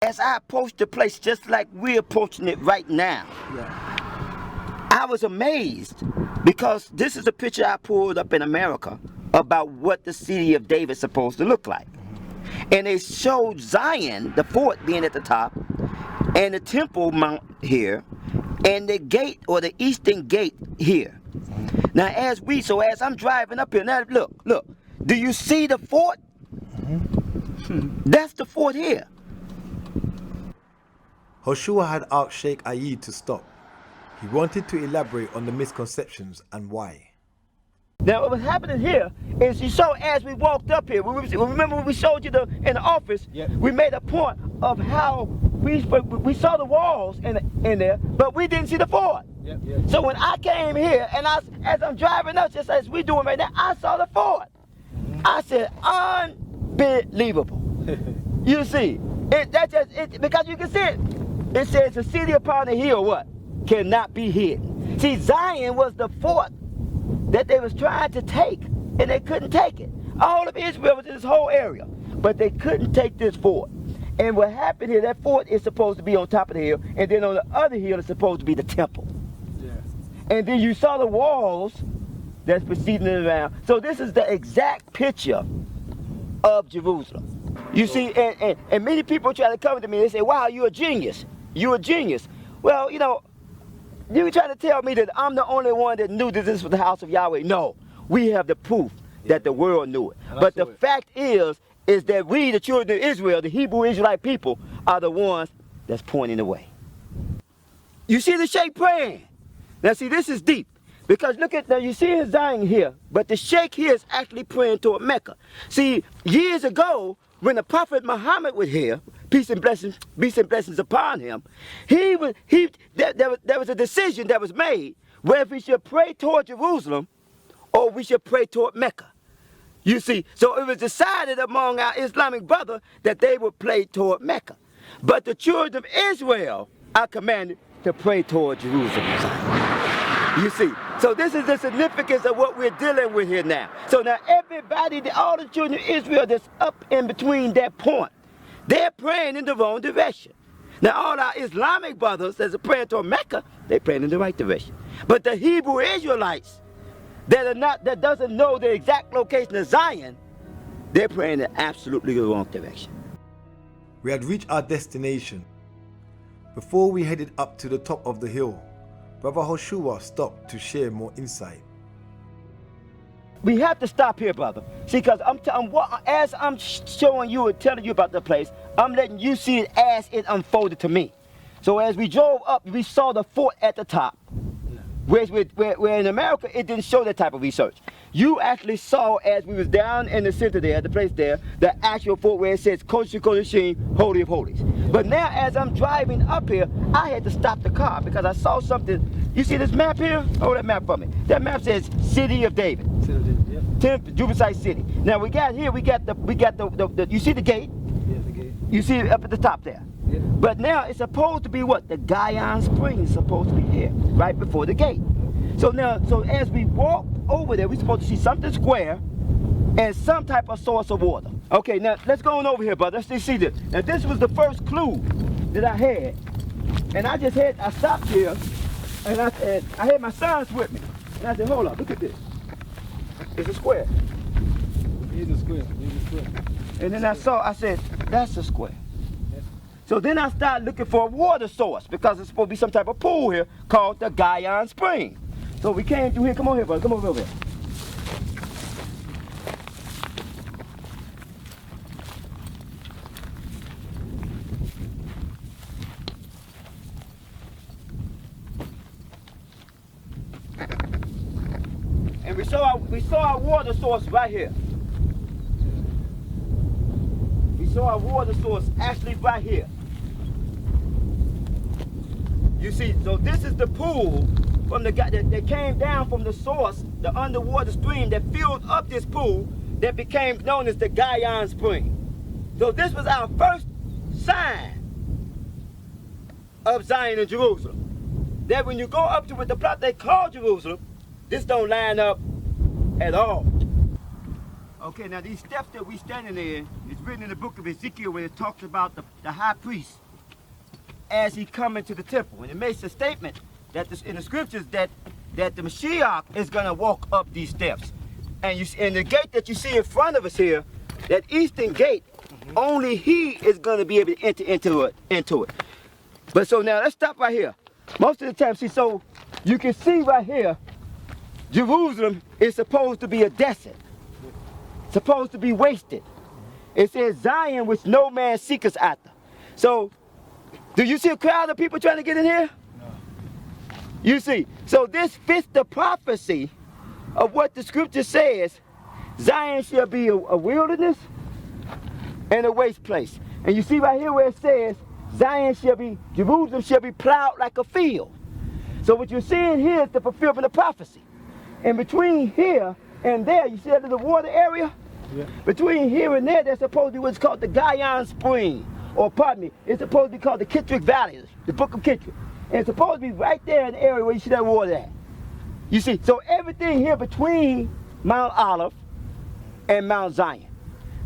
As I approached the place, just like we're approaching it right now, I was amazed because this is a picture I pulled up in America about what the city of David is supposed to look like. And it showed Zion, the fort, being at the top, and the Temple Mount here, and the gate, or the eastern gate here. Now as I'm driving up here, now look, do you see the fort? That's the fort here. Hoshua had asked Sheikh Ayed to stop. He wanted to elaborate on the misconceptions and why. Now what was happening here is you saw as we walked up here, remember when we showed you in the office, we made a point of how we saw the walls in there, but we didn't see the fort. So when I came here and as I'm driving up, just as we're doing right now, I saw the fort. I said, unbelievable. You see, because you can see it. It says the city upon the hill, what? Cannot be hidden. See, Zion was the fort that they was trying to take, and they couldn't take it. All of Israel was in this whole area, but they couldn't take this fort. And what happened here, that fort is supposed to be on top of the hill, and then on the other hill is supposed to be the temple. And then you saw the walls that's preceding it around. So this is the exact picture of Jerusalem. You see, and many people try to come to me, they say, wow, you're a genius. You're a genius. Well, you know, you trying to tell me that I'm the only one that knew that this was the house of Yahweh. No, we have the proof that the world knew it. But the fact is that we, the children of Israel, the Hebrew Israelite people, are the ones that's pointing the way. You see the sheikh praying. Now see, this is deep. Because look at, now you see his Zion here, but the sheikh here is actually praying toward Mecca. See, years ago, when the Prophet Muhammad was here, peace and blessings upon him, there was a decision that was made whether we should pray toward Jerusalem or we should pray toward Mecca. You see, so it was decided among our Islamic brothers that they would pray toward Mecca. But the children of Israel are commanded to pray toward Jerusalem. You see, so this is the significance of what we're dealing with here now. So now everybody, all the children of Israel that's up in between that point, they're praying in the wrong direction. Now all our Islamic brothers that's praying toward Mecca, they're praying in the right direction. But the Hebrew Israelites that doesn't know the exact location of Zion, they're praying in absolutely the wrong direction. We had reached our destination. Before we headed up to the top of the hill, Brother Hoshua stopped to share more insight. We have to stop here, brother. See, because as I'm showing you and telling you about the place, I'm letting you see it as it unfolded to me. So as we drove up, we saw the fort at the top. Where in America, it didn't show that type of research. You actually saw, as we was down in the center there, the place there, the actual fort where it says Kodesh Kodeshim, Holy of Holies. But now as I'm driving up here, I had to stop the car because I saw something. You see this map here? Hold that map for me. That map says City of David. City of David, yeah. Jubicite City. Now we got the you see the gate? Yeah, the gate. You see it up at the top there. Yeah. But now it's supposed to be what? The Guyana Springs is supposed to be here, right before the gate. So now, as we walk over there, we're supposed to see something square and some type of source of water. Okay, now let's go on over here, brother. Let's see this. Now this was the first clue that I had. And I stopped here, and I had my sons with me. And I said, hold up, look at this. It's a square. Here's a square. And then I said, that's a square. So then I started looking for a water source because it's supposed to be some type of pool here called the Guyana Spring. So we came through here. Come on here, brother. Come over here. And we saw our water source right here. We saw our water source actually right here. You see, so this is the pool from that came down from the source, the underwater stream that filled up this pool that became known as the Guyana Spring. So this was our first sign of Zion and Jerusalem. That when you go up to the plot they call Jerusalem, this don't line up at all. Okay, now these steps that we standing in is written in the book of Ezekiel when it talks about the high priest as he come into the temple. And it makes a statement that in the scriptures that the Mashiach is going to walk up these steps. And the gate that you see in front of us here, that eastern gate, only he is going to be able to enter into it. But so now let's stop right here. Most of the time, see, so you can see right here, Jerusalem is supposed to be a desert, supposed to be wasted. It says Zion, which no man seeketh after. So, do you see a crowd of people trying to get in here? No. You see, so this fits the prophecy of what the scripture says. Zion shall be a wilderness and a waste place. And you see right here where it says, Jerusalem shall be plowed like a field. So what you're seeing here is the fulfillment of prophecy. And between here and there, you see that little water area? Yeah. Between here and there, there's supposed to be what's called the Gayan Spring. Or pardon me, it's supposed to be called the Kittrik Valley, the book of Kittrik. And it's supposed to be right there in the area where you see that water at. You see, so everything here between Mount Olive and Mount Zion.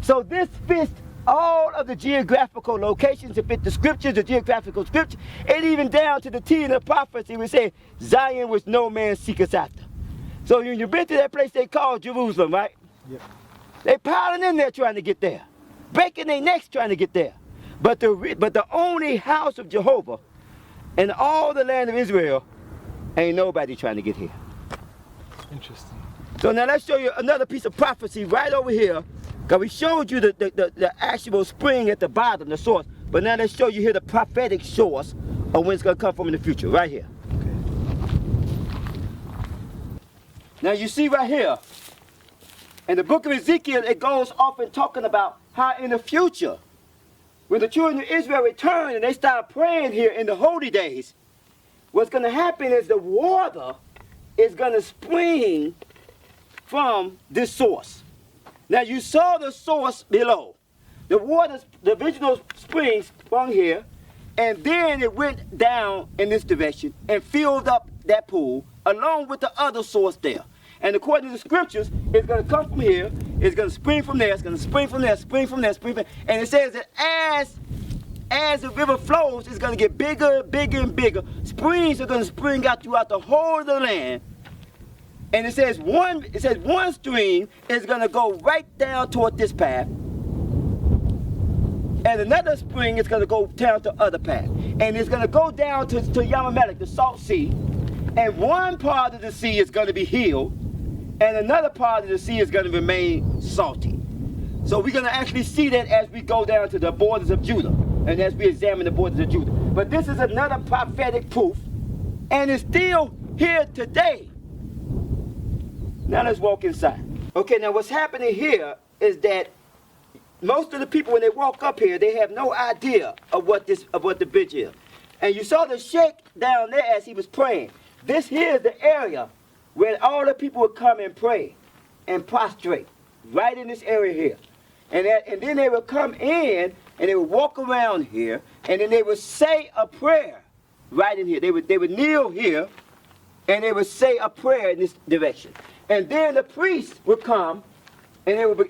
So this fits all of the geographical locations that fit the scriptures, the geographical scripture, and even down to the T in the prophecy, we say, Zion which no man seeketh after. So when you've been to that place they call Jerusalem, right? Yep. They piling in there trying to get there, breaking their necks trying to get there. But the only house of Jehovah in all the land of Israel, ain't nobody trying to get here. Interesting. So now let's show you another piece of prophecy right over here. Because we showed you the actual spring at the bottom, the source. But now let's show you here the prophetic source of when it's going to come from in the future, right here. Okay. Now you see right here, in the book of Ezekiel, it goes off and talking about how in the future, when the children of Israel return and they start praying here in the holy days, what's going to happen is the water is going to spring from this source. Now you saw the source below. The water, the original spring sprung here, and then it went down in this direction and filled up that pool along with the other source there. And according to the scriptures, it's going to come from here, it's going to spring from there, it's going to spring from there, spring from there, spring from there. And it says that as the river flows, it's going to get bigger, bigger, and bigger. Springs are going to spring out throughout the whole of the land. And it says one stream is going to go right down toward this path. And another spring is going to go down to other path. And it's going to go down to Yamamelech, the salt sea. And one part of the sea is going to be healed. And another part of the sea is going to remain salty. So we're going to actually see that as we go down to the borders of Judah. And as we examine the borders of Judah. But this is another prophetic proof. And it's still here today. Now let's walk inside. Okay, now what's happening here is that most of the people, when they walk up here, they have no idea of what the bridge is. And you saw the sheikh down there as he was praying. This here is the area where all the people would come and pray and prostrate, right in this area here. And then they would come in and they would walk around here, and then they would say a prayer right in here. They would kneel here, and they would say a prayer in this direction. And then the priest would come, and they would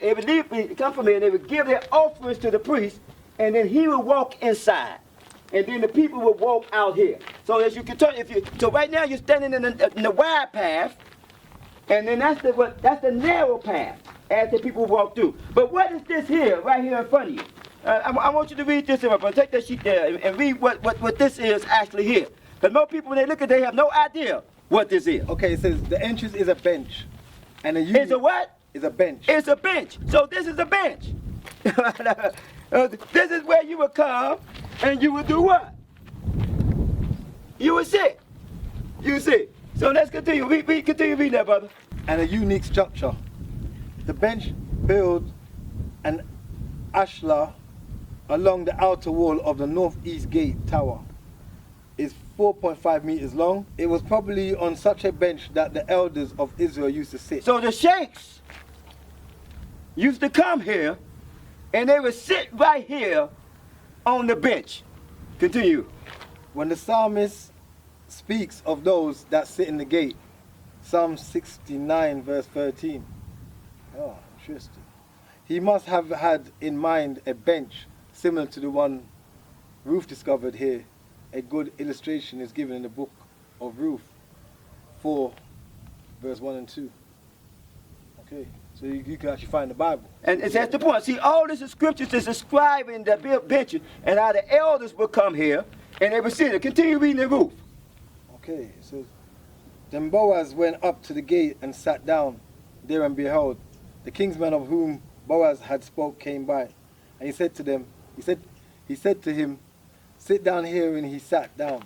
come from here, and they would give their offerings to the priest, and then he would walk inside. And then the people would walk out here. So as you can tell, so right now you're standing in the wide path, and then that's the narrow path as the people walk through. But what is this here, right here in front of you? I want you to read this. I'm going to take that sheet there and read what this is actually here. Because most people, when they look at it, they have no idea what this is. Okay, it says the entrance is a bench. And it's a what? It's a bench. It's a bench. So this is a bench. This is where you would come and you would do what? You would sit. You sit. So let's continue. We continue reading that, brother. And a unique structure. The bench built an ashlar along the outer wall of the northeast gate tower. Is 4.5 meters long. It was probably on such a bench that the elders of Israel used to sit. So the sheikhs used to come here and they would sit right here on the bench. Continue. When the psalmist speaks of those that sit in the gate, Psalm 69 verse 13. Oh, interesting. He must have had in mind a bench similar to the one Ruth discovered here. A good illustration is given in the book of Ruth 4, verse 1 and 2. Okay, so you can actually find the Bible. And that's the point. See, all this is scriptures is describing the benches and how the elders would come here and they would sit there. Continue reading the Ruth. Okay, so then Boaz went up to the gate and sat down there, and behold, the kinsman of whom Boaz had spoke came by. And he said to them, he said to him, sit down here, and he sat down.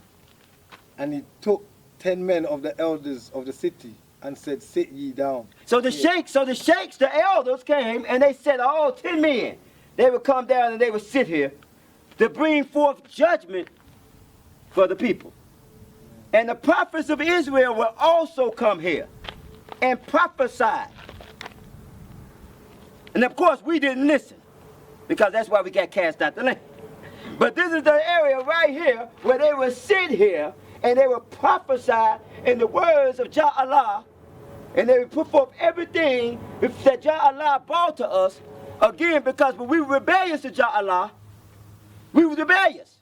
And he took 10 men of the elders of the city and said, sit ye down. So the sheikhs, the elders came and they said, all 10 men, they would come down and they would sit here to bring forth judgment for the people. And the prophets of Israel will also come here and prophesy. And of course, we didn't listen because that's why we got cast out the land. But this is the area right here where they would sit here and they would prophesy in the words of Jah Allah, and they would put forth everything that Jah Allah brought to us. Again, because when we were rebellious to Jah Allah, we were rebellious,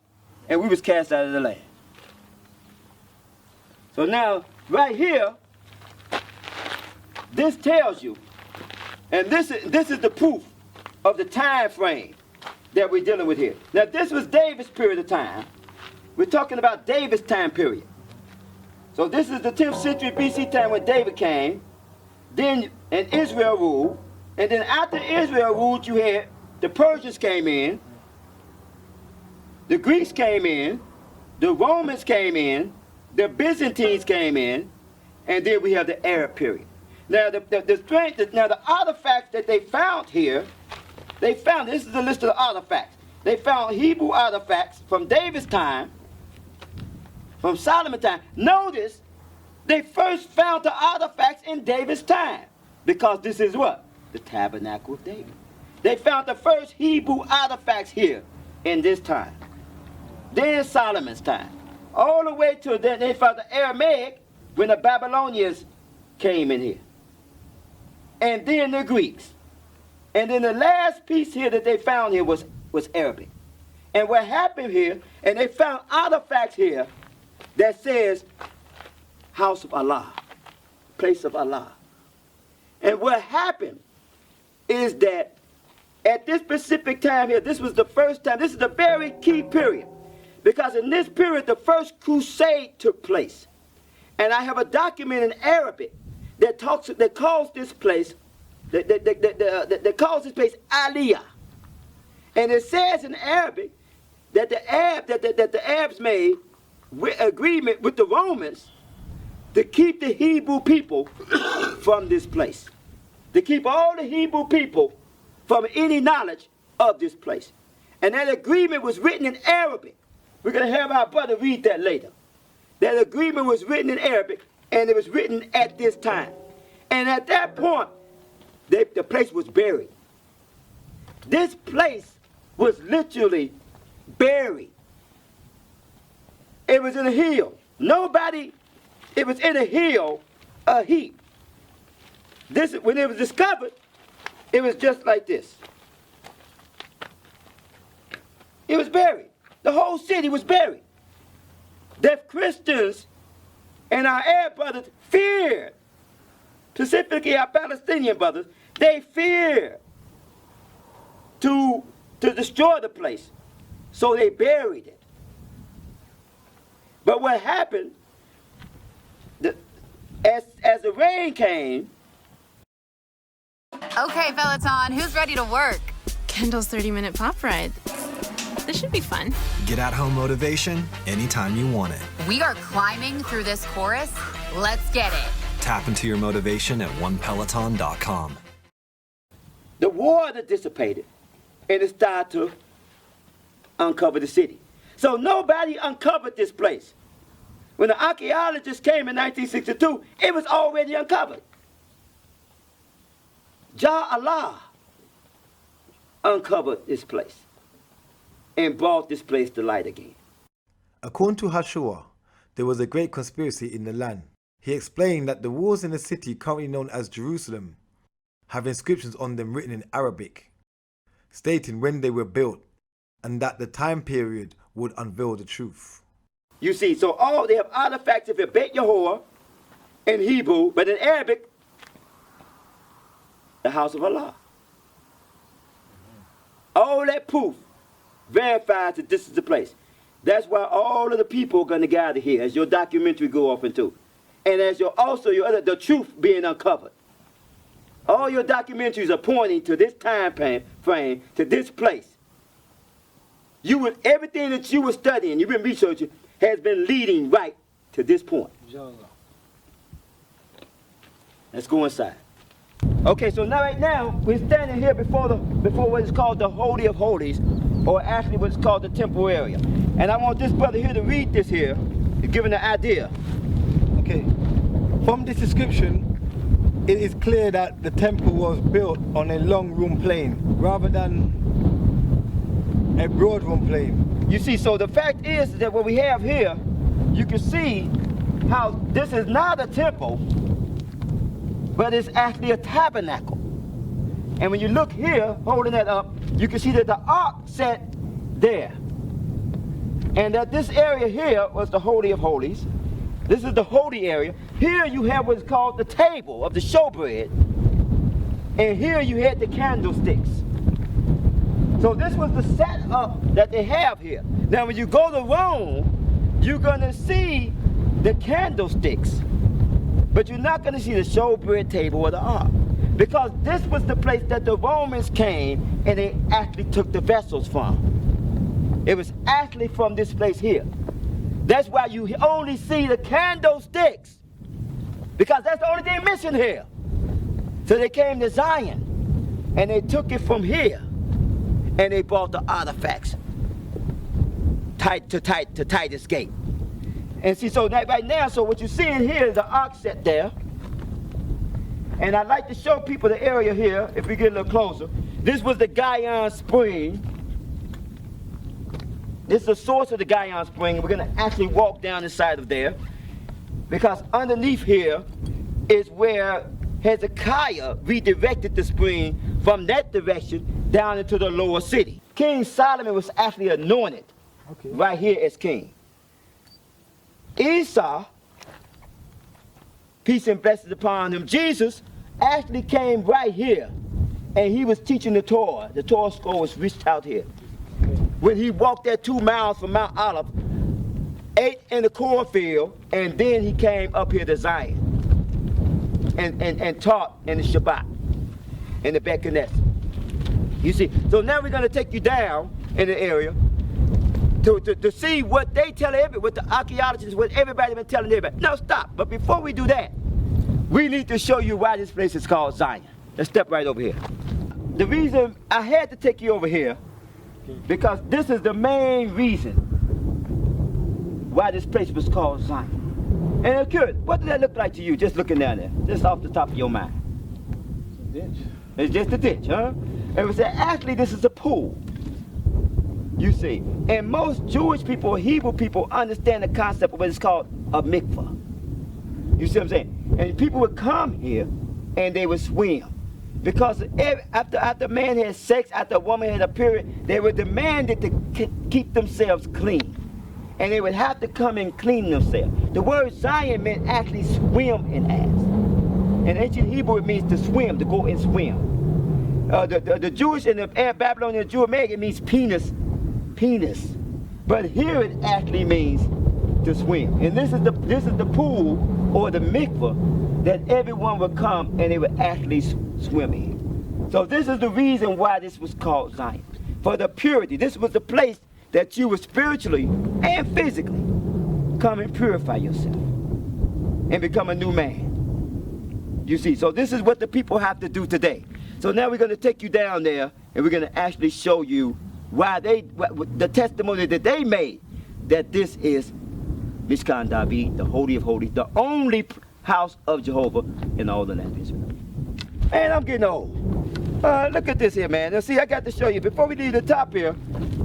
and we was cast out of the land. So now, right here, this tells you, and this is the proof of the time frame that we're dealing with here. Now, this was David's period of time. We're talking about David's time period. So this is the 10th century BC time when David came, then and Israel ruled, and then after Israel ruled, you had the Persians came in, the Greeks came in, the Romans came in, the Byzantines came in, and then we have the Arab period. Now the artifacts that they found here, this is a list of the artifacts. They found Hebrew artifacts from David's time, from Solomon's time. Notice, they first found the artifacts in David's time, because this is what? The tabernacle of David. They found the first Hebrew artifacts here in this time. Then Solomon's time. All the way to then they found the Aramaic when the Babylonians came in here. And then the Greeks. And then the last piece here that they found here was Arabic. And what happened here, and they found artifacts here that says house of Allah, place of Allah. And what happened is that at this specific time here, this was the first time, this is a very key period. Because in this period, the first crusade took place. And I have a document in Arabic that calls this place, that calls this place Aliyah. And it says in Arabic that the Arabs made agreement with the Romans to keep the Hebrew people from this place. To keep all the Hebrew people from any knowledge of this place. And that agreement was written in Arabic. We're going to have our brother read that later. That agreement was written in Arabic, and it was written at this time. And at that point, the place was buried. This place was literally buried. It was in a hill. It was in a hill, a heap. When it was discovered, it was just like this. It was buried. The whole city was buried. The Christians and our Arab brothers feared, specifically our Palestinian brothers, they feared to destroy the place. So they buried it. But what happened, as the rain came. Okay, Peloton, who's ready to work? Kendall's 30-minute pop ride. This should be fun. Get at-home motivation anytime you want it. We are climbing through this chorus. Let's get it. Tap into your motivation at onepeloton.com. The water dissipated, and it started to uncover the city. So nobody uncovered this place. When the archaeologists came in 1962, it was already uncovered. Jah Allah uncovered this place and brought this place to light again. According to Hashua, there was a great conspiracy in the land. He explained that the walls in the city currently known as Jerusalem have inscriptions on them written in Arabic. stating when they were built and that the time period would unveil the truth. You see, so all they have artifacts of it, Beit Yehoah in Hebrew, but in Arabic, the house of Allah. All that proof verifies that this is the place. That's why all of the people are going to gather here as your documentary go off into. And as the truth being uncovered. All your documentaries are pointing to this time frame, to this place. Everything that you were studying, you've been researching, has been leading right to this point. Let's go inside. Okay, so now right now we're standing here before what is called the Holy of Holies, or actually what's called the temple area. And I want this brother here to read this here, to give an idea. Okay. From this description, it is clear that the temple was built on a long room plane rather than a broad room plane. You see, so the fact is that what we have here, you can see how this is not a temple, but it's actually a tabernacle. And when you look here, holding that up, you can see that the ark sat there. And that this area here was the Holy of Holies. This is the holy area. Here you have what's called the table of the showbread. And here you had the candlesticks. So this was the setup that they have here. Now when you go to Rome, you're going to see the candlesticks. But you're not going to see the showbread table or the ark. Because this was the place that the Romans came and they actually took the vessels from. It was actually from this place here. That's why you only see the candlesticks. Because that's the only thing missing here. So they came to Zion and they took it from here and they brought the artifacts to Titus Gate. And see, so that right now, so what you're seeing here is the ark set there. And I'd like to show people the area here, if we get a little closer. This was the Gihon Spring. This is the source of the Gihon Spring. We're going to actually walk down inside of there. Because underneath here is where Hezekiah redirected the spring from that direction down into the lower city. King Solomon was actually anointed right here as king. Esau, peace and blessings upon him, Jesus actually came right here and he was teaching the Torah. The Torah scroll was reached out here. When he walked that 2 miles from Mount Olive, ate in the cornfield, and then he came up here to Zion and taught in the Shabbat, in the Beit Knesset. You see, so now we're going to take you down in the area to see what they tell everybody, what the archaeologists, what everybody been telling everybody. No, stop. But before we do that, we need to show you why this place is called Zion. Let's step right over here. The reason I had to take you over here, because this is the main reason why this place was called Zion. And I'm curious, what does that look like to you, just looking down there, just off the top of your mind? It's a ditch. It's just a ditch, huh? And we said, actually, this is a pool. You see, and most Jewish people, Hebrew people, understand the concept of what is called a mikvah. You see what I'm saying? And people would come here and they would swim. Because after man had sex, after a woman had a period, they were demanded to keep themselves clean. And they would have to come and clean themselves. The word Zion meant actually swim in as. In ancient Hebrew, it means to swim, to go and swim. The Jewish and the Babylonian Jew Aramaic, it means penis. But here it actually means to swim. And this is the pool or the mikvah that everyone would come and they would actually swim in. So this is the reason why this was called Zion. For the purity. This was the place that you would spiritually and physically come and purify yourself and become a new man. You see, so this is what the people have to do today. So now we're going to take you down there and we're going to actually show you why the testimony that they made that this is Mishkan David, the Holy of Holies, the only house of Jehovah in all the land of Israel. Man, I'm getting old. Look at this here, man. Now see, I got to show you, before we leave the top here,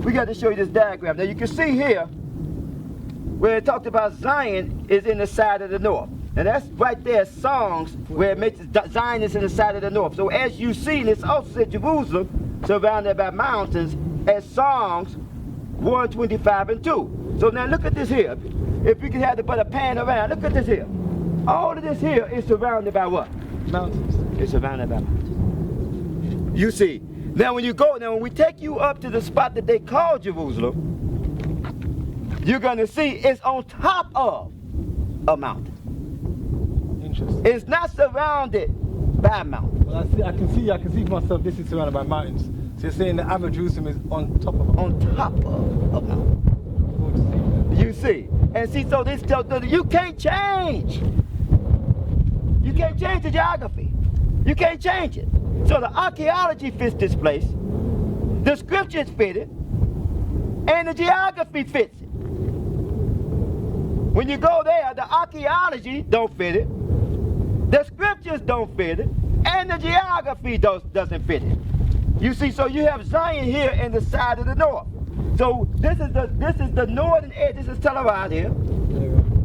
we got to show you this diagram. Now you can see here, where it talked about Zion is in the side of the north. And that's right there, Songs, where it makes Zion is in the side of the north. So as you see, and it's also said Jerusalem, surrounded by mountains, as Psalms 125 and 2. So now look at this here. If you can have the butter pan around, look at this here. All of this here is surrounded by what? Mountains. It's surrounded by mountains. You see. Now when you go, now when we take you up to the spot that they call Jerusalem, you're going to see it's on top of a mountain. Interesting. It's not surrounded by mountains. Well, I can see for myself this is surrounded by mountains. So you're saying the average Jerusalem is on top of a mountain. On top of a mountain. You see. And see, so this tells you can't change. You can't change the geography. You can't change it. So the archaeology fits this place, the scriptures fit it, and the geography fits it. When you go there, the archaeology don't fit it, the scriptures don't fit it, and the geography doesn't fit it. You see, so you have Zion here in the side of the north. So this is the northern edge. This is televised here,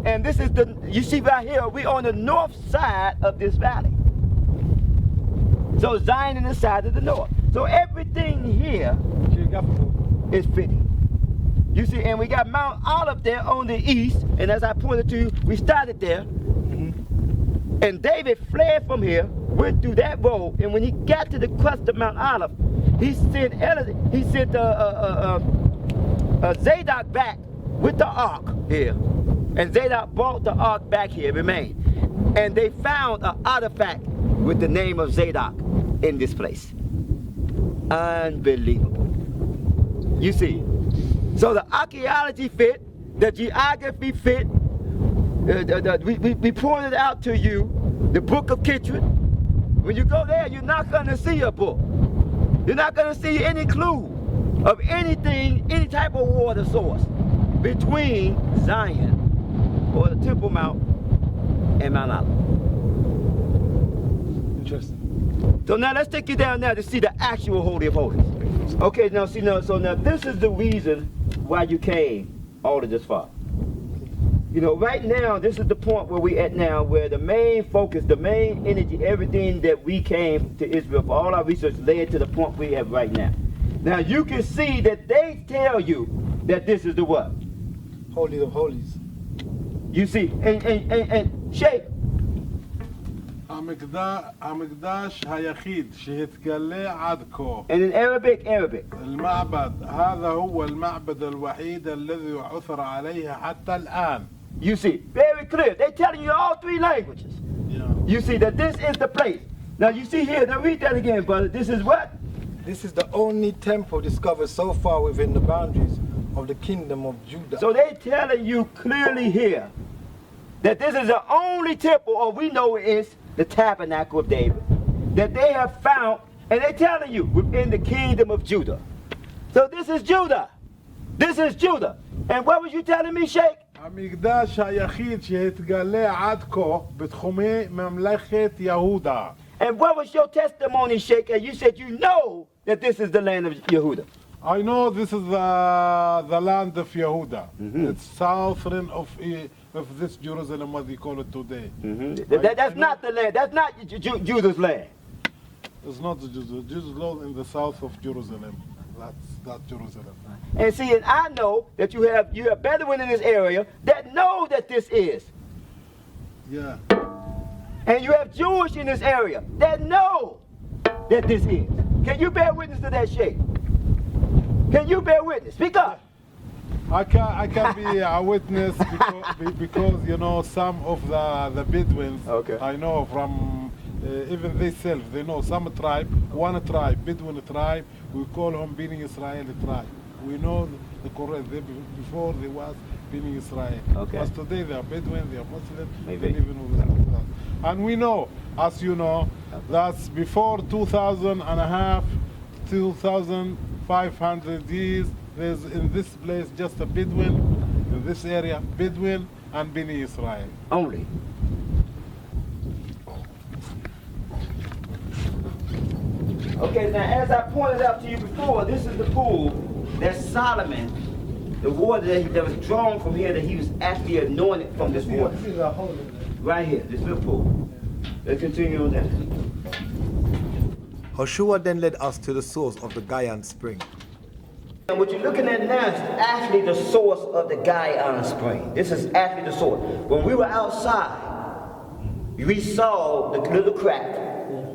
and this is you see right here. We on the north side of this valley. So Zion in the side of the north. So everything here is fitting. You see, and we got Mount Olive there on the east, and as I pointed to you, we started there. And David fled from here, went through that road, and when he got to the crest of Mount Olive, he sent Zadok back with the ark here. And Zadok brought the ark back here, remained. And they found an artifact with the name of Zadok in this place. Unbelievable. You see, so the archaeology fit, the geography fit. We pointed out to you the book of Kitron. When you go there, you're not going to see a book. You're not going to see any clue of anything, any type of water source between Zion or the Temple Mount and Mount Olive. Interesting. So now let's take you down now to see the actual Holy of Holies. Okay, now see, so now this is the reason why you came all of this far. You know, right now, this is the point where we at now, where the main focus, the main energy, everything that we came to Israel for, all our research led to the point we have right now. Now you can see that they tell you that this is the what? Holy of Holies. You see, and Sheikh, המקדש היחיד שהתגלה عد כה. and in Arabic. المعبد هذا هو المعبد الوحيد الذي عثر عليه حتى الآن. You see, very clear. They're telling you all three languages. Yeah. You see that this is the place. Now you see here, now read that again, brother. This is what? This is the only temple discovered so far within the boundaries of the kingdom of Judah. So they're telling you clearly here that this is the only temple, or we know it is the tabernacle of David, that they have found, and they're telling you within the kingdom of Judah. So this is Judah. This is Judah. And what was you telling me, Sheikh? המקדש היחיד שהתגלה עד כה בתחומי ממלכת יהודה. And what was your testimony, Sheikh? And you said you know that this is the land of Yehuda. I know this is the land of Yehuda. It's southern of this Jerusalem, what they call it today. That's not the land. That's not Judah's land. It's not the Jews land in the south of Jerusalem. That's Jerusalem. And see, and I know that you have Bedouin in this area that know that this is. Yeah. And you have Jewish in this area that know that this is. Can you bear witness to that, Sheikh? Can you bear witness? Speak up. I can be a witness because you know some of the Bedouins. Okay. I know from even themselves. They know some tribe, one tribe, Bedouin tribe. We call them Bini Israel tribe. We know the correct. Before they was Bini Israel. Okay. But today they are Bedouin, they are Muslim. Maybe. They live in that. And we know, as you know, that's before 2,500 years. There's in this place just a Bedouin, in this area, Bedouin and Bini Israel. Only. Okay, now as I pointed out to you before, this is the pool that Solomon, the water that was drawn from here, that he was actually anointed from this water. Right here, this little pool. Let's continue on that. Hoshua then led us to the source of the Gayan Spring. And what you're looking at now is actually the source of the Gayan Spring. This is actually the source. When we were outside, we saw the little crack.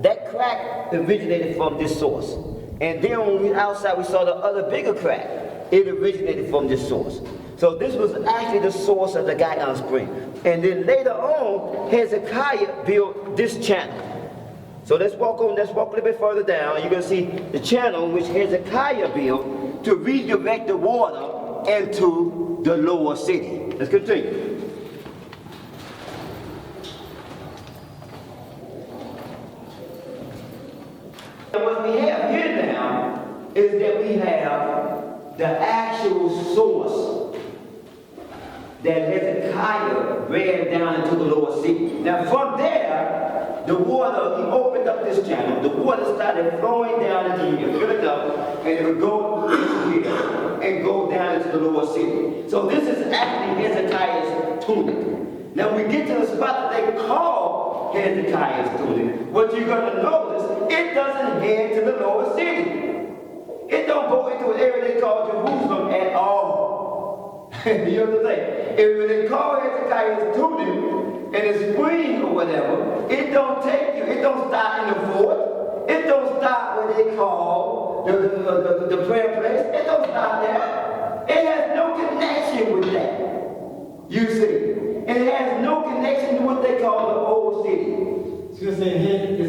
That crack originated from this source. And then when we were outside, we saw the other bigger crack. It originated from this source. So this was actually the source of the Gayan Spring. And then later on, Hezekiah built this channel. So let's walk a little bit further down. You're going to see the channel which Hezekiah built to redirect the water into the lower city. Let's continue. And what we have here now is that we have the actual source that Hezekiah ran down into the lower city. Now from there, the water, he opened up this channel, the water started flowing down into here, fill it up, and it would go into here and go down into the lower city. So this is actually Hezekiah's tunic. Now we get to the spot that they call Hezekiah's tunic. What you're going to notice, it doesn't head to the lower city. It don't go into an area they call Jerusalem at all. You know what I'm saying? If they call Hezekiah's tunic and it's spring or whatever, it don't take you, it don't stop in the fort. It don't stop where they call the prayer place. It don't stop there. It has no connection with that. You see? And it has no connection to what they call the old city. So you're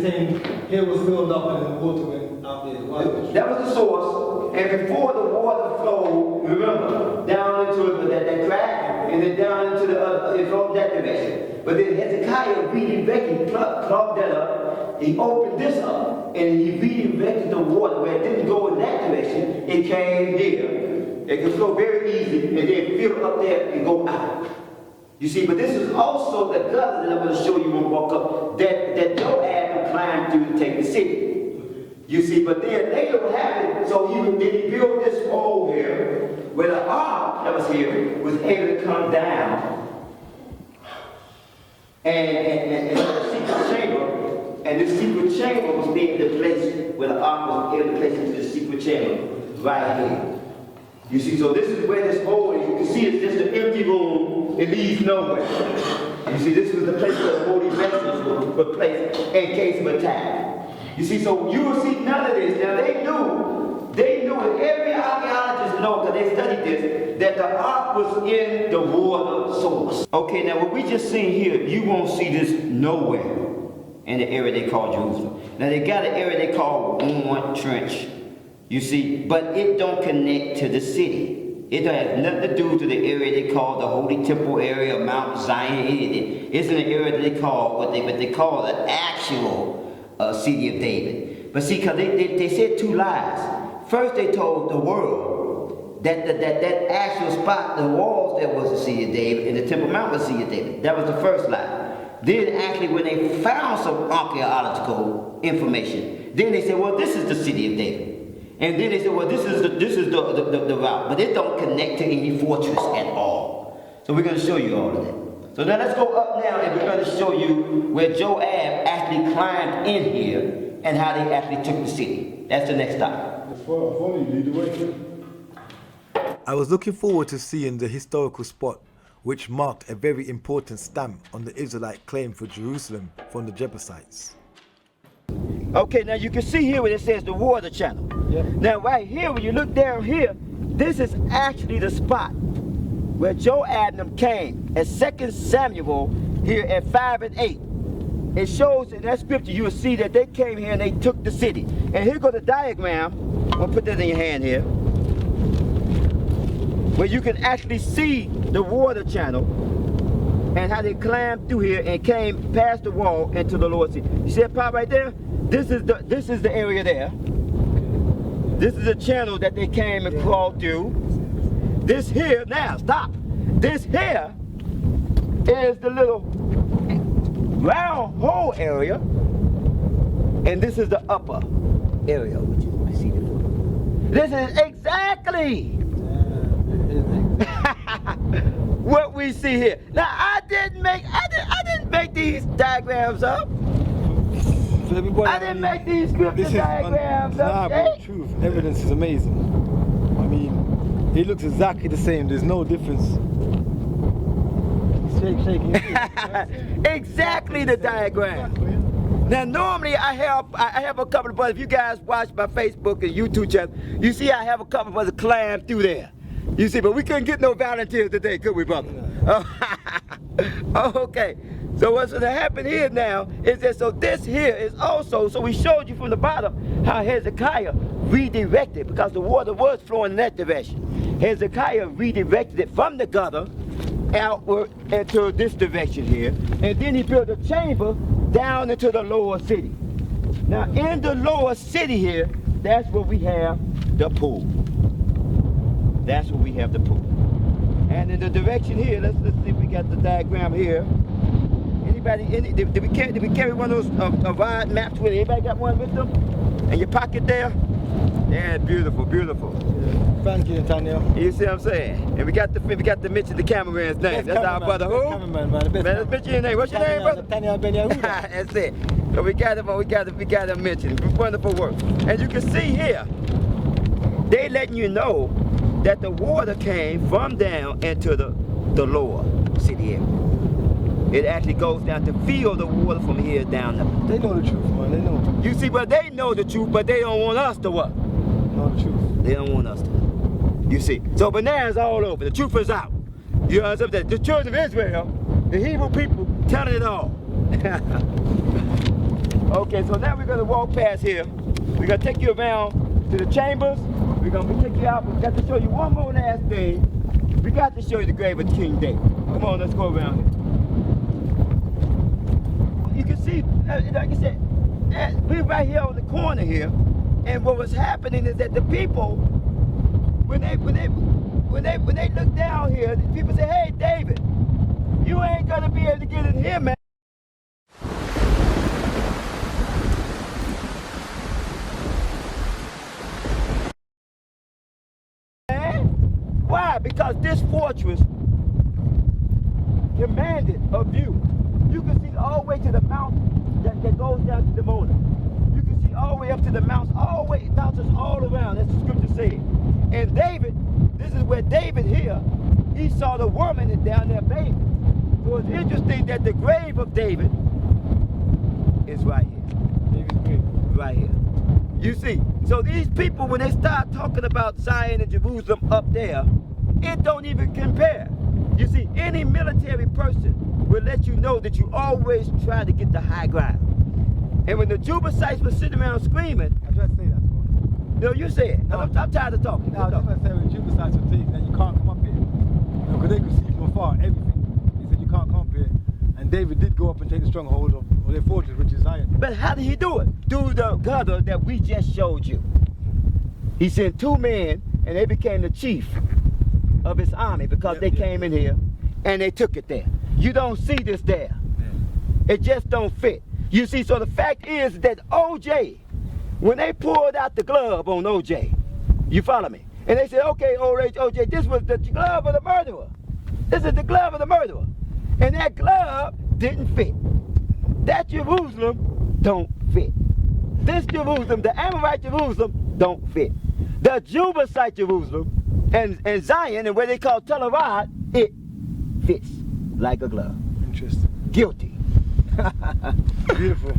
saying here was filled up and the water went out there. That was the source. And before the water flowed, remember, down into that crack, and then down into the other, it flowed that direction. But then Hezekiah redirected, plugged that up, he opened this up, and he redirected the water where it didn't go in that direction, it came here. It could flow very easy, and then fill up there and go out. You see, but this is also the gutter that I'm going to show you when we walk up, that Joab climbed through to take the city. You see, but then later what happened, so he built this hole here, where the ark that was here was able to come down, and the secret chamber, and this secret chamber was being the place where the ark was able to place into the secret chamber, right here. You see, so this is where this hole is. You can see it's just an empty room. It leads nowhere. You see, this was the place where the holy vessels were placed in case of attack. You see, so you will see none of this. Now, they knew, and every archaeologist knows, because they studied this, that the ark was in the water source. Okay, now what we just seen here, you won't see this nowhere in the area they call Jerusalem. Now, they got an area they call Warren Trench. You see, but it don't connect to the city. It has nothing to do to the area they call the Holy Temple area of Mount Zion. It's in an area that they call what they call the actual city of David. But see, because they said two lies. First, they told the world that actual spot, the walls, there was the city of David, and the Temple Mount was the city of David. That was the first lie. Then actually, when they found some archaeological information, then they said, well, this is the city of David. And then they said, well, this is the route, but it don't connect to any fortress at all. So we're going to show you all of that. So now let's go up now, and we're going to show you where Joab actually climbed in here and how they actually took the city. That's the next stop. I was looking forward to seeing the historical spot which marked a very important stamp on the Israelite claim for Jerusalem from the Jebusites. Okay, now you can see here where it says the water channel. Yep. Now right here, when you look down here, this is actually the spot where Joab and them came at 2 Samuel here at 5 and 8. It shows in that scripture, you will see that they came here and they took the city. And here goes the diagram. I'm going to put that in your hand here, where you can actually see the water channel and how they climbed through here and came past the wall into the lower city. You see that part right there? This is the area there. This is the channel that they came and crawled through. This here, now stop. This here is the little round hole area, and this is the upper area, which you might see this is exactly what we see here. Now I didn't make these diagrams up. truth. Everybody, I didn't make these scripture this is diagrams up, undeniable Jay. truth. Evidence is amazing. I mean, it looks exactly the same. There's no difference. Shaking. Exactly the diagram. Now normally I have a couple of brothers. If you guys watch my Facebook and YouTube channel, you see I have a couple of brothers climb through there. You see, but we couldn't get no volunteers today, could we, brother? Okay. So what's going to happen here now is that, so this here is also, so we showed you from the bottom how Hezekiah redirected, because the water was flowing in that direction. Hezekiah redirected it from the gutter outward into this direction here, and then he built a chamber down into the lower city. Now in the lower city here, that's where we have the pool. That's where we have the pool. And in the direction here, let's see if we got the diagram here. Anybody, did we carry one of those ride maps with it? Anybody got one with them? In your pocket there? Yeah, beautiful, beautiful. Thank you, Nathaniel. You see what I'm saying? And we got to mention the cameraman's name. That's our brother. Who? Cameraman, man. Man, let's mention your name. What's your name, brother? Nathaniel Ben Yehuda. That's it. So we got to mention it. Wonderful work. And you can see here, they letting you know that the water came from down into the lower city area. It actually goes down to feel the water from here down there. They know the truth, man. They know. You see, but they know the truth, but they don't want us to what? Know the truth. They don't want us to. You see. So bananas all over. The truth is out. You understand? The children of Israel, the Hebrew people, telling it all. Okay, so now we're going to walk past here. We're going to take you around to the chambers. We're going to take you out. We've got to show you one more last thing. We got to show you the grave of King David. Come on, let's go around here. You can see, like I said, we're right here on the corner here, and what was happening is that the people, when they look down here, the people say, "Hey, David, you ain't gonna be able to get in here, man." Why? Because this fortress demanded a view. You can see all the way to the mountain that goes down to Dimona. You can see all the way up to the mountains, mountains all around, as the scripture says. And David, this is where David here, he saw the woman down there bathing. So it's interesting that the grave of David is right here. David's grave. Right here. You see, so these people, when they start talking about Zion and Jerusalem up there, it don't even compare. You see, any military person will let you know that you always try to get the high ground. And when the Jebusites were sitting around screaming, I just say that, bro. no, you say it. No. I'm tired of talking. No, I was just going to say when Jebusites were saying that you can't come up here. You know, because they could see from afar everything. He said you can't come up here. And David did go up and take the stronghold of their fortress, which is Zion. But how did he do it? Through the gutter that we just showed you. He sent 2 men, and they became the chief of his army because they came in here and they took it there. You don't see this there. It just don't fit. You see, so the fact is that OJ, when they pulled out the glove on OJ, you follow me? And they said, okay, OJ, this was the glove of the murderer. This is the glove of the murderer. And that glove didn't fit. That Jerusalem don't fit. This Jerusalem, the Amorite Jerusalem, don't fit. The Jebusite Jerusalem and Zion, and where they call Tel Aviv, it fits like a glove. Interesting. Guilty. Beautiful.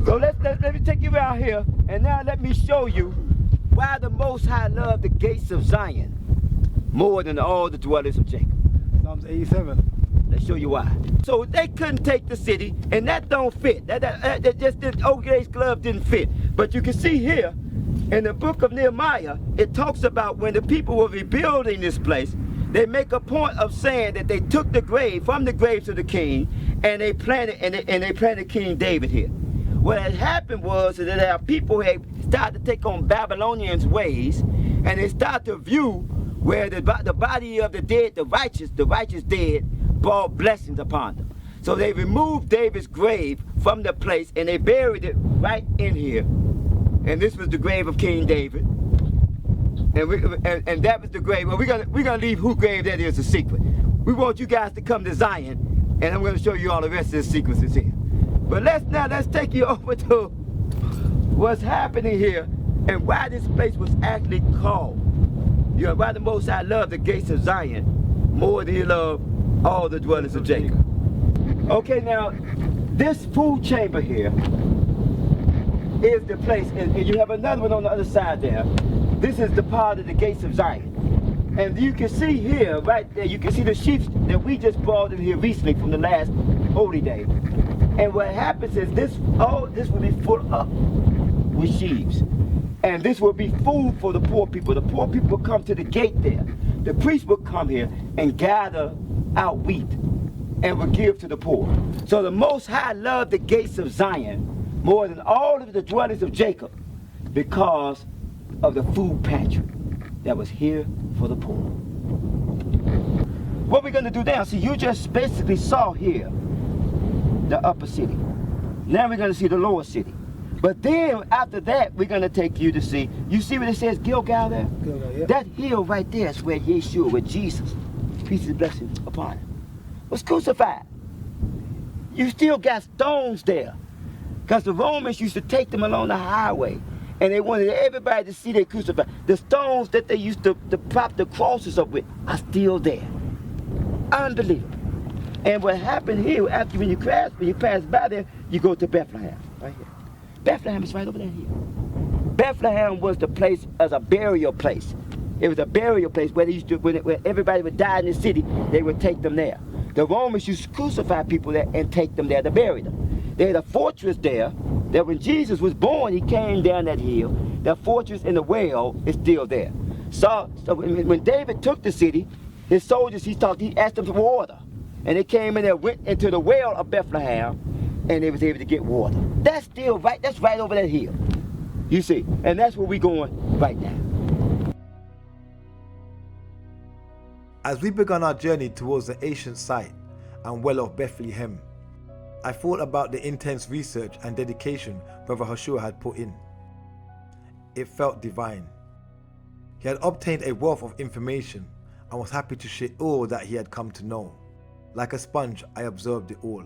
So let me take you around here, and now let me show you why the Most High loved the gates of Zion more than all the dwellers of Jacob. Psalms 87. Let's show you why. So they couldn't take the city, and that don't fit. That just OJ's glove didn't fit. But you can see here in the book of Nehemiah, it talks about when the people were rebuilding this place, they make a point of saying that they took the grave from the graves of the king, and they planted King David here. What had happened was that our people had started to take on Babylonians' ways, and they started to view where the body of the dead, the righteous dead, brought blessings upon them. So they removed David's grave from the place and they buried it right in here. And this was the grave of King David. And that was the grave. Well, we're gonna leave whose grave that is a secret. We want you guys to come to Zion, and I'm gonna show you all the rest of the sequences here. But let's take you over to what's happening here and why this place was actually called. You know, why the Most High loved the gates of Zion more than he loved all the dwellings of Jacob. Okay, now, this food chamber here is the place, and you have another one on the other side there. This is the part of the gates of Zion. And you can see here, right there, you can see the sheep that we just brought in here recently from the last holy day. And what happens is this will be full up with sheep. And this will be food for the poor people. The poor people will come to the gate there. The priest will come here and gather out wheat and will give to the poor. So the Most High loved the gates of Zion more than all of the dwellings of Jacob because of the food pantry that was here for the poor. What we're going to do now, see, you just basically saw here the upper city. Now we're going to see the lower city. But then after that, we're going to take you to see, you see what it says Gilgal there? Gilgal, yeah. That hill right there is where Yeshua, where Jesus, peace and blessing upon him, was crucified. You still got stones there. Because the Romans used to take them along the highway. And they wanted everybody to see they crucified. The stones that they used to prop the crosses up with are still there. Unbelievable. And what happened here, after when you pass by there, you go to Bethlehem, right here. Bethlehem is right over there here. Bethlehem was the place as a burial place. It was a burial place where they used to, where everybody would die in the city, they would take them there. The Romans used to crucify people there and take them there to bury them. They had a fortress there that when Jesus was born, he came down that hill. The fortress in the well is still there. So when David took the city, his soldiers, he asked them for water. And they came in there, went into the well of Bethlehem, and they was able to get water. That's still right, that's right over that hill. You see, and that's where we're going right now. As we began our journey towards the ancient site and well of Bethlehem, I thought about the intense research and dedication Brother Hoshua had put in. It felt divine. He had obtained a wealth of information and was happy to share all that he had come to know. Like a sponge, I absorbed it all.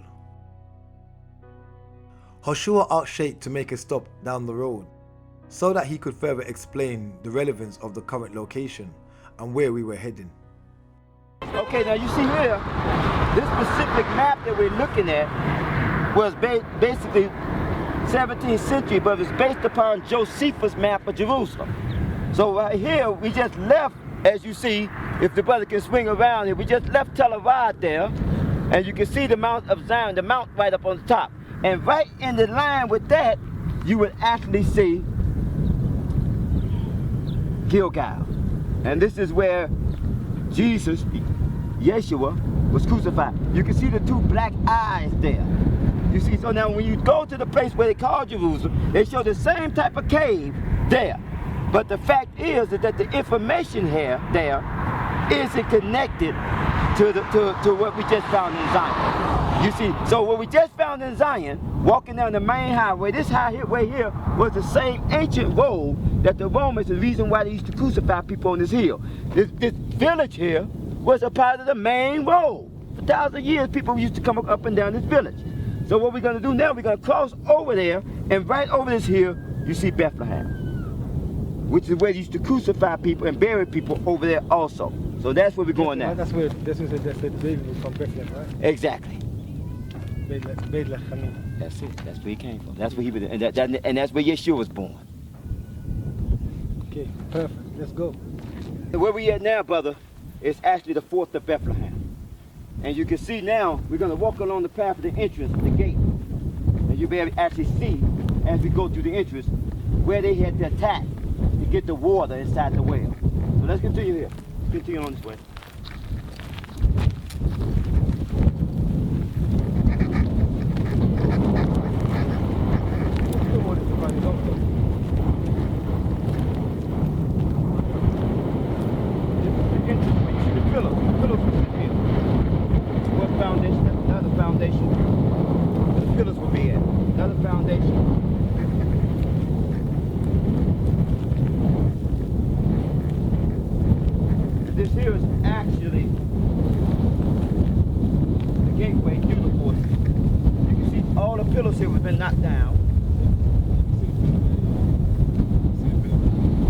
Hoshua asked Sheikh to make a stop down the road so that he could further explain the relevance of the current location and where we were heading. Okay, now you see here, this specific map that we're looking at was basically 17th century, but it's based upon Josephus' map of Jerusalem. So right here, we just left, as you see, if the brother can swing around here, we just left Tel Avad there, and you can see the Mount of Zion, the mount right up on the top. And right in the line with that, you would actually see Gilgal. And this is where Jesus, Yeshua, was crucified. You can see the two black eyes there. You see, so now when you go to the place where they call Jerusalem, they show the same type of cave there. But the fact is that the information here, there, isn't connected to what we just found in Zion. You see, so what we just found in Zion, walking down the main highway, this highway here was the same ancient road that the Romans, the reason why they used to crucify people on this hill. This village here was a part of the main road. For 1,000 years, people used to come up and down this village. So what we're going to do now, we're going to cross over there, and right over this hill, you see Bethlehem, which is where they used to crucify people and bury people over there also. So that's where we're going now. That's where the baby was from Bethlehem, right? Exactly. Bethlehem. That's it. That's where he came from. That's where he was, and that's where Yeshua was born. Okay, perfect. Let's go. Where we at now, brother, is actually the 4th of Bethlehem. And you can see now, we're going to walk along the path of the entrance, the gate. And you'll be able to actually see, as we go through the entrance, where they had to attack to get the water inside the well. So let's continue here. Continue on this way. This here is actually the gateway to the fortress. You can see all the pillars here was been knocked down.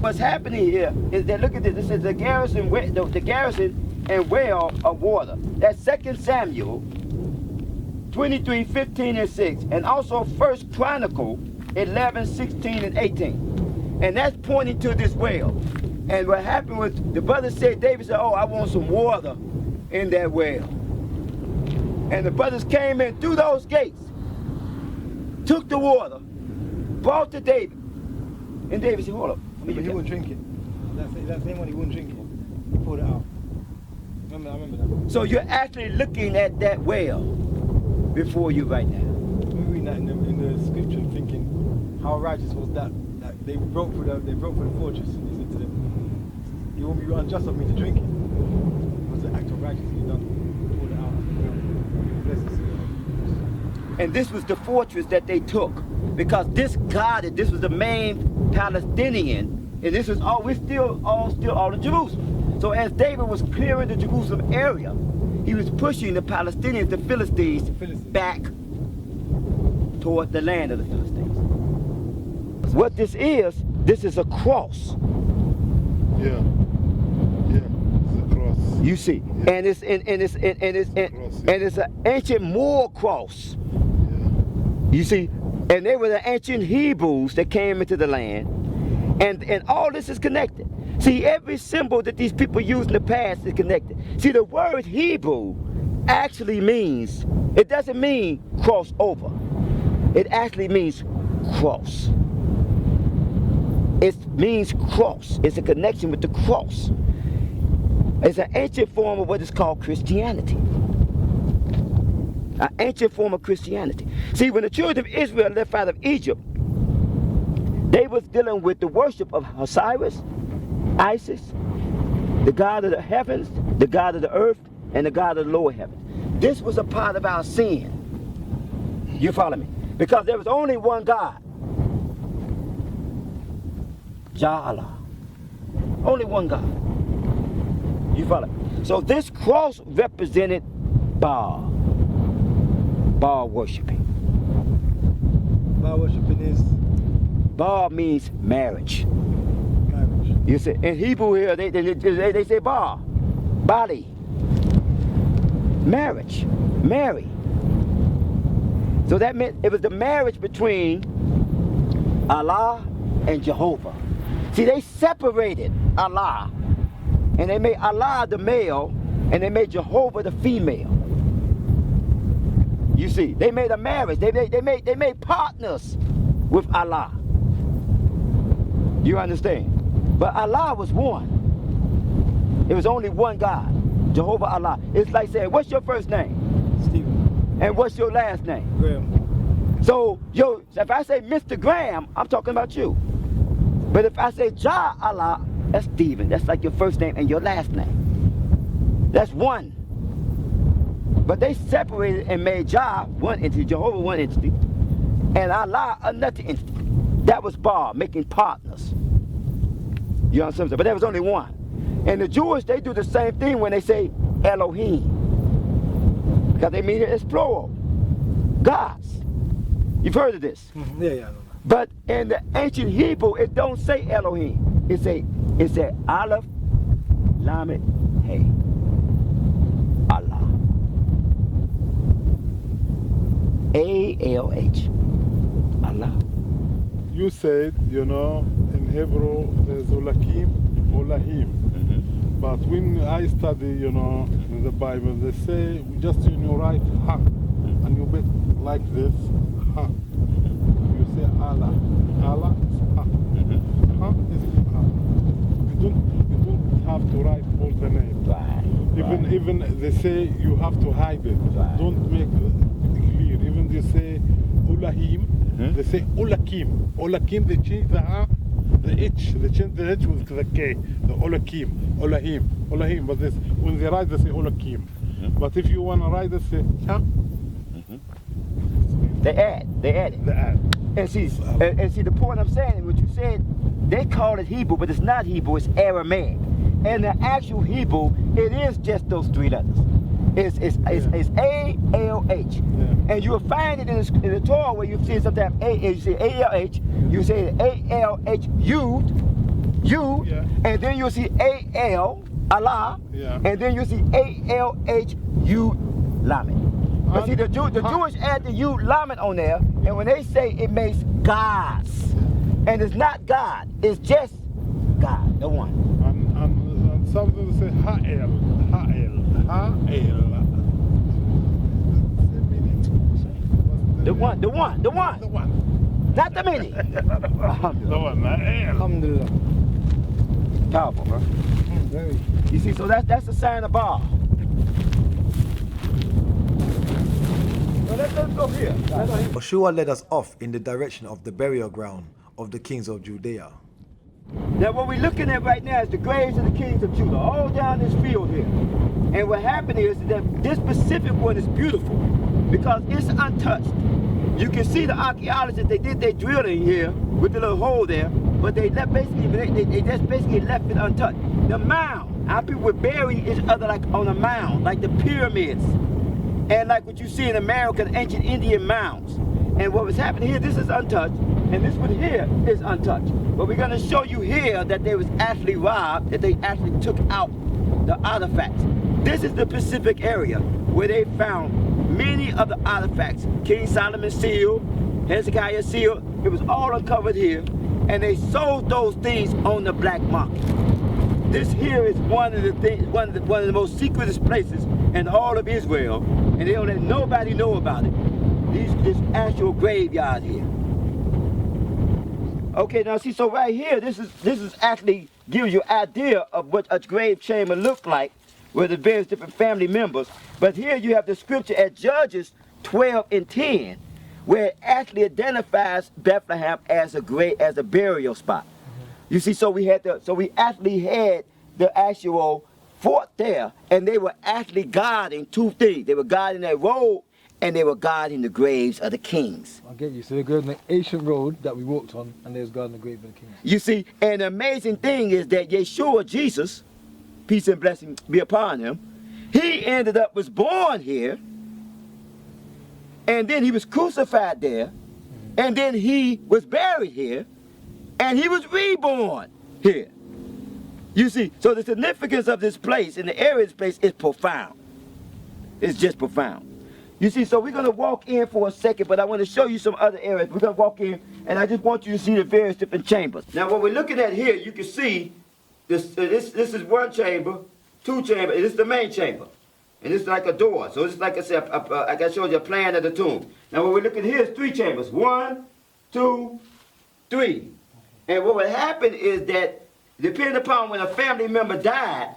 What's happening here is that, look at this. This is the garrison, the garrison and well of water. That's 2 Samuel 23, 15 and 6, and also 1 Chronicle 11, 16 and 18. And that's pointing to this well. And what happened was the brother said, David said, oh, I want some water in that well. And the brothers came in through those gates, took the water, brought to David. And David said, hold up. But he wouldn't drink it. That same one, he wouldn't drink it. He pulled it out. I remember that. So you're actually looking at that well before you right now. We read that in the scripture, thinking how righteous was that they broke through the fortress. And he said to them, "You won't be unjust of me to drink it." It was an act of righteousness he done. He pulled it out. Blessed is he. And this was the fortress that they took, because this guarded. This was the main Palestinian, and this was all. We're still all in Jerusalem. So as David was clearing the Jerusalem area, he was pushing the Palestinians, the Philistines, back toward the land of the Philistines. What this is a cross. Yeah, it's a cross. You see, Yeah. and it's an ancient Moor cross. Yeah. You see, and they were the ancient Hebrews that came into the land, and all this is connected. See, every symbol that these people used in the past is connected. See, the word Hebrew actually means, it doesn't mean cross over. It actually means cross. It means cross. It's a connection with the cross. It's an ancient form of what is called Christianity. An ancient form of Christianity. See, when the children of Israel left out of Egypt, they was dealing with the worship of Osiris, Isis, the god of the heavens, the god of the earth, and the god of the lower heavens. This was a part of our sin. You follow me? Because there was only one God. Jah Allah. Only one God. You follow me? So this cross represented Baal. Baal worshiping. Baal worshiping is Baal means marriage. marriage. You see, in Hebrew here, they say Baal, body, marriage, marry. So that meant it was the marriage between Allah and Jehovah. See, they separated Allah, and they made Allah the male, and they made Jehovah the female. You see, they made a marriage. They made partners with Allah. You understand? But Allah was one. It was only one God, Jehovah Allah. It's like saying, what's your first name? Stephen. And what's your last name? Graham. So if I say Mr. Graham, I'm talking about you. But if I say Jah Allah, that's Stephen. That's like your first name and your last name. That's one. But they separated and made Jah one entity, Jehovah one entity, and Allah another entity. That was Baal, making partners. You understand? But there was only one. And the Jewish, they do the same thing when they say Elohim. Because they mean it's plural. Gods. You've heard of this? Mm-hmm. Yeah, I know that. But in the ancient Hebrew, it don't say Elohim. It say Aleph, Lamed, Hey. Allah. A-L-H. Allah. You said, in Hebrew, there's Olakim, Olahim. But when I study, in the Bible, they say just write Ha, and you bet like this, Ha. You say Allah. Allah is Ha. Ha is Ha. You don't have to write all the names. Right. Even they say you have to hide it. Right. Don't make it clear. Even they say Olahim, they say Olakim. Olakim, they change the Ha, the H, they change the H with the K. The Olakim, Olahim, Olahim. But this, when they write, they say Olakim. But if you want to write, they say Ha. They add it. The add. And see, the point I'm saying, what you said, they call it Hebrew, but it's not Hebrew, it's Aramaic. And the actual Hebrew, it is just those three letters. It's A-L-H. And you'll find it in the Torah where you see sometimes you say A-L-H, you say A-L-H-U, and then you'll see A-L, Allah, and then you'll see A-L-H-U, Lamed. But see, the Jewish add the U Lamed on there, and when they say it makes gods, and it's not God, it's just God, the one. And some people say Ha'el. The one. Not the many. Alhamdulillah. Powerful, bro. Very. You see, so that's a sign of Baal. So let's go here. Hoshua led us off in the direction of the burial ground of the kings of Judea. Now what we're looking at right now is the graves of the kings of Judah, all down this field here. And what happened is that this specific one is beautiful because it's untouched. You can see the archaeologists, they did their drilling here with the little hole there, but they just basically left it untouched. The mound, our people would bury each other like on a mound, like the pyramids. And like what you see in American ancient Indian mounds. And what was happening here, this is untouched, and this one here is untouched. But we're gonna show you here that they was actually robbed, that they actually took out the artifacts. This is the Pacific area where they found many of the artifacts. King Solomon's seal, Hezekiah's seal, it was all uncovered here, and they sold those things on the black market. This here is one of the most secretest places in all of Israel, and they don't let nobody know about it. This actual graveyard here. Okay, now see, so right here, this is actually gives you an idea of what a grave chamber looked like with the various different family members. But here you have the scripture at Judges 12:10, where it actually identifies Bethlehem as a burial spot. You see, so we actually had the actual fort there, and they were actually guarding two things. They were guarding that road, and they were guarding the graves of the kings. I get you. So they're guarding the ancient road that we walked on, and they was guarding the grave of the kings. You see, and the amazing thing is that Yeshua, Jesus, peace and blessing be upon him, he was born here, and then he was crucified there, and then he was buried here, and he was reborn here. You see, so the significance of this place and the area of this place is profound. It's just profound. You see, so we're going to walk in for a second, but I want to show you some other areas. We're going to walk in, and I just want you to see the various different chambers. Now, what we're looking at here, you can see this is one chamber, two chambers, and this is the main chamber. And this is like a door. So it's like I said, like I showed you a plan of the tomb. Now, what we're looking at here is three chambers. 1, 2, 3. And what would happen is that, depending upon when a family member died,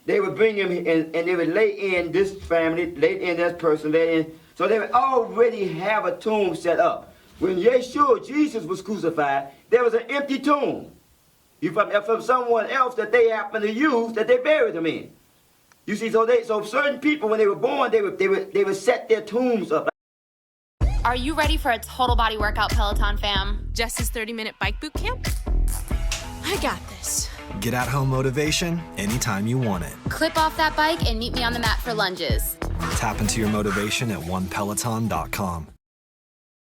they would bring him in, and they would lay in this family, lay in this person, lay in. So they would already have a tomb set up. When Yeshua, Jesus, was crucified, there was an empty tomb. From someone else that they happened to use, that they buried him in. You see, so certain people, when they were born, they would set their tombs up. Are you ready for a total body workout, Peloton fam? Jess's 30-minute bike boot camp? I got this. Get at home motivation anytime you want it. Clip off that bike and meet me on the mat for lunges. Tap into your motivation at onepeloton.com.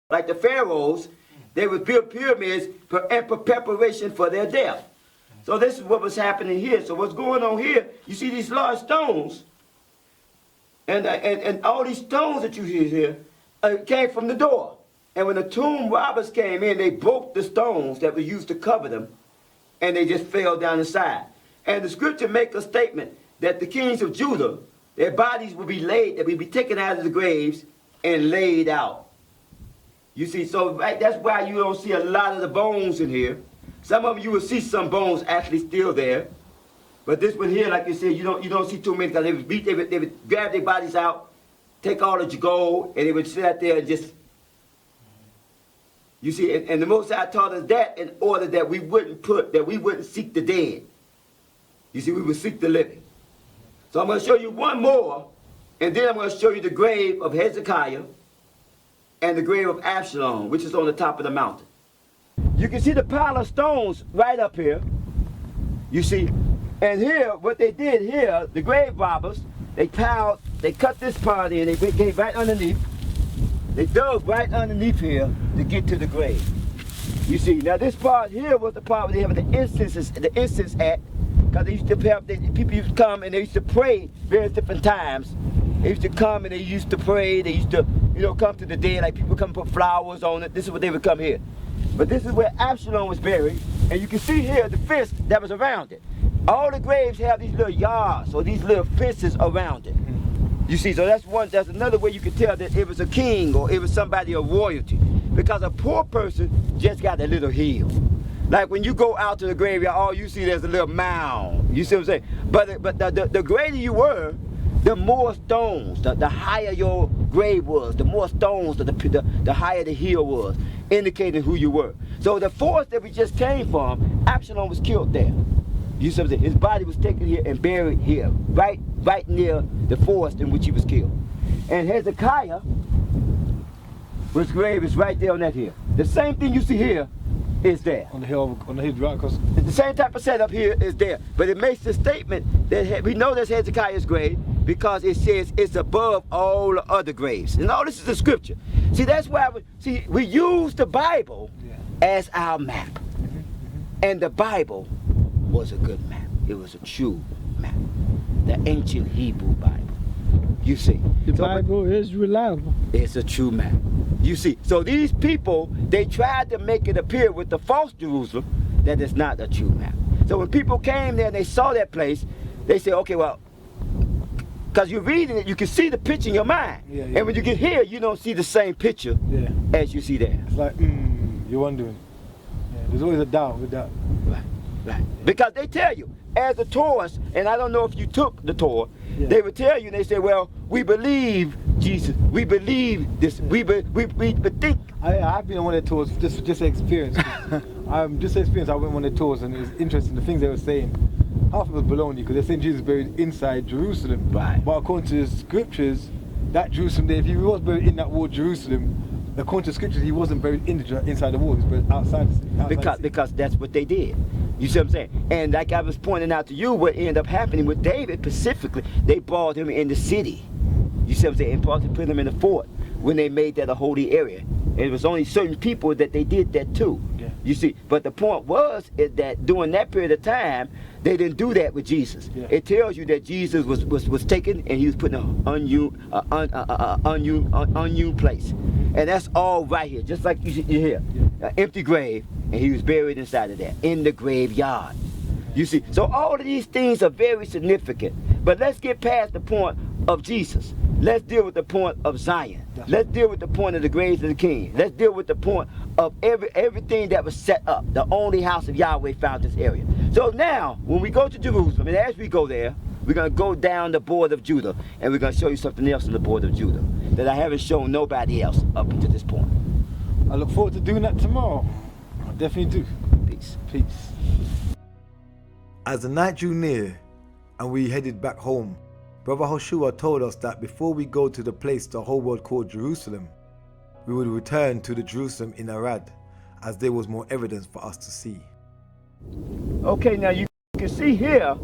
Like the pharaohs, they would build pyramids in preparation for their death. So this is what was happening here. So what's going on here, you see these large stones, and all these stones that you see here came from the door. And when the tomb robbers came in, they broke the stones that were used to cover them, and they just fell down inside. And the scripture makes a statement that the kings of Judah, their bodies will be laid, that will be taken out of the graves and laid out. You see, so right, that's why you don't see a lot of the bones in here. Some of them you will see some bones actually still there. But this one here, like you said, you don't see too many, because they would grab their bodies out, take all the gold, and they would sit out there and just, you see, and the Most High taught us that in order that we wouldn't seek the dead. You see, we would seek the living. So I'm going to show you one more, and then I'm going to show you the grave of Hezekiah and the grave of Absalom, which is on the top of the mountain. You can see the pile of stones right up here. You see, and here, what they did here, the grave robbers, they piled they cut this part in, they gave right underneath. They dug right underneath here to get to the grave. You see, now this part here was the part where they have the incense at, because they used to have, people used to come and they used to pray various different times. They used to come and they used to pray. They used to, come to the dead, like people come and put flowers on it. This is what they would come here. But this is where Absalom was buried, and you can see here the fence that was around it. All the graves have these little yards or these little fences around it. You see, so that's another way you can tell that it was a king or it was somebody of royalty. Because a poor person just got a little hill. Like when you go out to the graveyard, all you see there's a little mound. You see what I'm saying? But the greater you were, the more stones, the higher your grave was, the more stones, the higher the hill was, indicating who you were. So the forest that we just came from, Absalom was killed there. You see what I'm saying? His body was taken here and buried here, right near the forest in which he was killed. And Hezekiah, his grave is right there on that hill. The same thing you see here is there. On the hill, right across. The same type of setup here is there. But it makes the statement that we know that's Hezekiah's grave because it says it's above all the other graves. And all this is the scripture. See, that's why we use the Bible as our map. And the Bible was a good map. It was a true map. The ancient Hebrew Bible. You see. The Bible is reliable. It's a true map. You see. So these people, they tried to make it appear with the false Jerusalem that it's not a true map. So when people came there and they saw that place, they said, okay, well, because you're reading it, you can see the picture in your mind. And when you get here, you don't see the same picture as you see there. It's like, you're wondering. There's always a doubt with that. Right. Because they tell you, as a tourist, and I don't know if you took the tour, they would tell you, and they say, well, we believe Jesus. We believe this. We think. I've been on one of the tours just experience. Just experience. I went on one of the tours, and it was interesting. The things they were saying, half of it was baloney because they're saying Jesus was buried inside Jerusalem. Right. But according to the scriptures, that Jerusalem there, if he was buried in that walled Jerusalem, according to scriptures, he wasn't buried inside the wall. He was buried outside. Because that's what they did. You see what I'm saying? And like I was pointing out to you, what ended up happening with David specifically, they brought him in the city. You see what I'm saying? And probably put him in the fort when they made that a holy area. And it was only certain people that they did that to. You see, but the point was is that during that period of time, they didn't do that with Jesus. It tells you that Jesus was taken and he was put in an unused place. And that's all right here, just like you hear. An empty grave, and he was buried inside of that, in the graveyard. You see, so all of these things are very significant. But let's get past the point of Jesus. Let's deal with the point of Zion. Let's deal with the point of the graves of the king. Let's deal with the point of everything that was set up. The only house of Yahweh found this area. So now, when we go to Jerusalem, and as we go there, we're going to go down the border of Judah, and we're going to show you something else in the border of Judah that I haven't shown nobody else up to this point. I look forward to doing that tomorrow. I definitely do. Peace. Peace. As the night drew near and we headed back home, Brother Hoshua told us that before we go to the place the whole world called Jerusalem, we would return to the Jerusalem in Arad, as there was more evidence for us to see. Okay, now you can see here